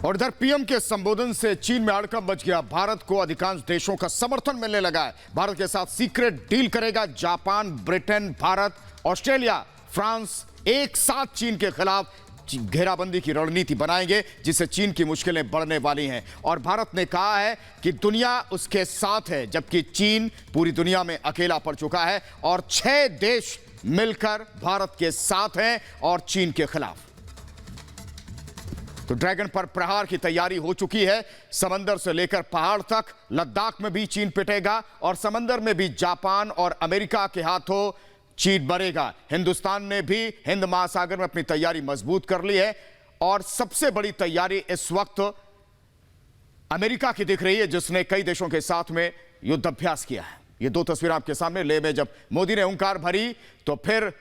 और इधर पीएम के संबोधन से चीन में हड़कंप मच गया। भारत को अधिकांश देशों का समर्थन मिलने लगा है। भारत के साथ सीक्रेट डील करेगा Japan, Britain, Bharat, Australia, France एक साथ चीन के खिलाफ घेराबंदी की रणनीति बनाएंगे, जिससे चीन की मुश्किलें बढ़ने वाली हैं। और भारत ने कहा है कि दुनिया उसके साथ है, जबकि चीन पूरी दुनिया में अकेला पड़ चुका है और 6 देश मिलकर भारत के साथ हैं और चीन के खिलाफ। तो ड्रैगन पर प्रहार की तैयारी हो चुकी है। समंदर से लेकर पहाड़ तक लद्दाख में भी चीन पिटेगा और समंदर में भी जापान और अमेरिका के हाथों चीन मरेगा। हिंदुस्तान ने भी हिंद महासागर में अपनी तैयारी मजबूत कर ली है और सबसे बड़ी तैयारी इस वक्त अमेरिका की दिख रही है, जिसने कई देशों के साथ में युद्धाभ्यास किया है। ये 2 तस्वीरें आपके सामने। लेह में जब मोदी ने हुंकार भरी तो फिर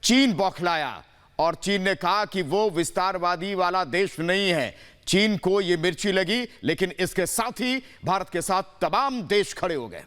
चीन बौखलाया और चीन ने कहा कि वो विस्तारवादी वाला देश नहीं है। चीन को ये मिर्ची लगी, लेकिन इसके साथ ही भारत के साथ तमाम देश खड़े हो गए।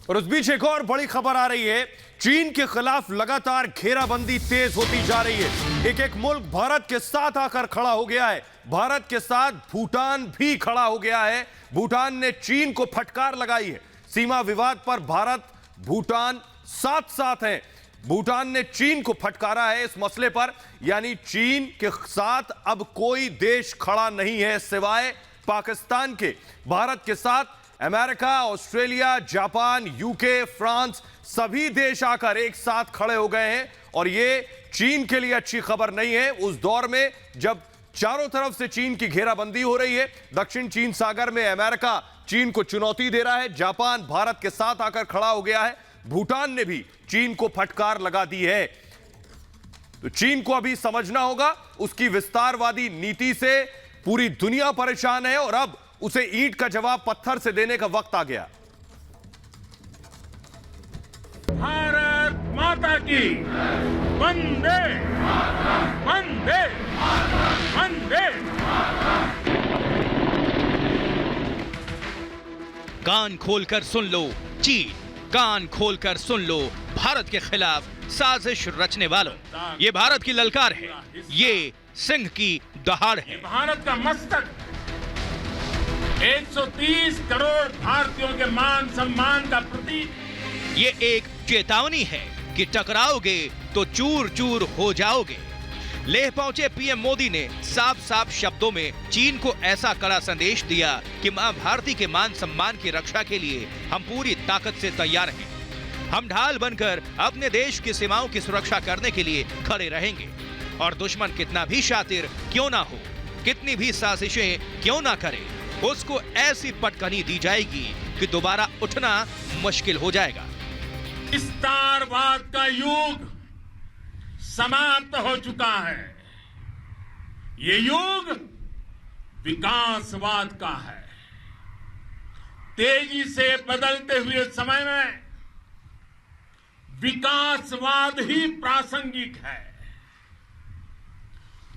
और उस बीच एक और बड़ी खबर आ रही है। चीन के खिलाफ लगातार घेराबंदी तेज होती जा रही है। एक एक मुल्क भारत के साथ आकर खड़ा हो गया है। भारत के साथ भूटान भी खड़ा हो गया है। भूटान ने चीन को फटकार लगाई है। सीमा विवाद पर भारत भूटान साथ साथ हैं। भूटान ने चीन को फटकारा है इस मसले पर, यानी चीन के साथ अब कोई देश खड़ा नहीं है सिवाय पाकिस्तान के। भारत के साथ America, Australia, Japan, UK, France सभी देश आकर एक साथ खड़े हो गए हैं। और ये चीन के लिए अच्छी खबर नहीं है उस दौर में जब चारों तरफ से चीन की घेराबंदी हो रही है। दक्षिण चीन सागर में अमेरिका चीन को चुनौती दे रहा है। जापान भारत के साथ आकर खड़ा हो गया है। भूटान ने भी चीन को फटकार लगा दी है। तो चीन को अभी समझना होगा, उसकी विस्तारवादी नीति से पूरी दुनिया परेशान है और अब उसे ईंट का जवाब पत्थर से देने का वक्त आ गया। भारत माता की वंदे वंदे वंदे। कान खोलकर सुन लो चीन, कान खोलकर सुन लो भारत के खिलाफ साजिश रचने वालों। ये भारत की ललकार है, ये सिंह की दहाड़ है। भारत का मस्तक 130 करोड़ भारतीयों के मान सम्मान का प्रतीक। ये एक चेतावनी है कि टकराओगे तो चूर चूर हो जाओगे। लेह पहुंचे पीएम मोदी ने साफ साफ शब्दों में चीन को ऐसा कड़ा संदेश दिया कि मां भारती के मान सम्मान की रक्षा के लिए हम पूरी ताकत से तैयार हैं। हम ढाल बनकर अपने देश की सीमाओं की सुरक्षा करने के लिए खड़े रहेंगे और दुश्मन कितना भी शातिर क्यों ना हो, कितनी भी साजिशें क्यों ना करे, उसको ऐसी पटकनी दी जाएगी कि दोबारा उठना मुश्किल हो जाएगा। विस्तारवाद का युग समाप्त हो चुका है। ये युग विकासवाद का है। तेजी से बदलते हुए समय में विकासवाद ही प्रासंगिक है।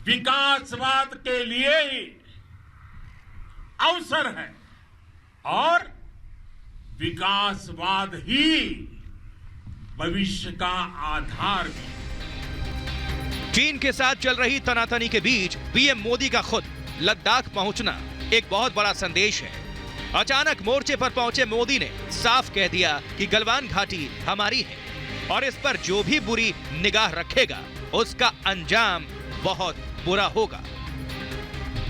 विकासवाद के लिए ही अवसर है और विकासवाद ही भविष्य का आधार भी। चीन के साथ चल रही तनातनी के बीच पीएम मोदी का खुद लद्दाख पहुंचना एक बहुत बड़ा संदेश है। अचानक मोर्चे पर पहुंचे मोदी ने साफ कह दिया कि गलवान घाटी हमारी है और इस पर जो भी बुरी निगाह रखेगा उसका अंजाम बहुत बुरा होगा।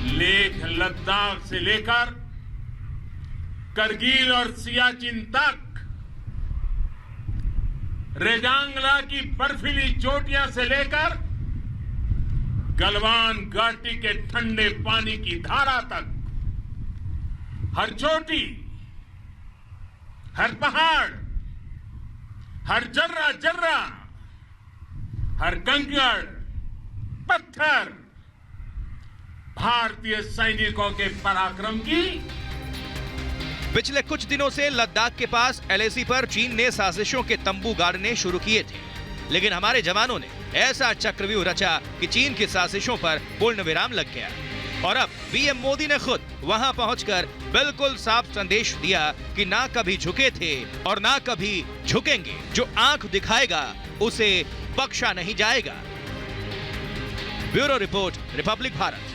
लेह लद्दाख से लेकर करगिल और सियाचिन तक, रेजांगला की बर्फीली चोटियां से लेकर गलवान घाटी के ठंडे पानी की धारा तक, हर चोटी, हर पहाड़, हर जर्रा जर्रा, हर कंकड़ पत्थर भारतीय सैनिकों के पराक्रम की। पिछले कुछ दिनों से लद्दाख के पास एलएसी पर चीन ने साजिशों के तंबू गाड़ने शुरू किए थे, लेकिन हमारे जवानों ने ऐसा चक्रव्यूह रचा कि चीन की साजिशों पर पूर्ण विराम लग गया और अब पीएम मोदी ने खुद वहां पहुंचकर बिल्कुल साफ संदेश दिया कि ना कभी झुके थे और ना कभी झुकेंगे। जो आंख दिखाएगा उसे बख्शा नहीं जाएगा। Bureau report, Republic Bharat.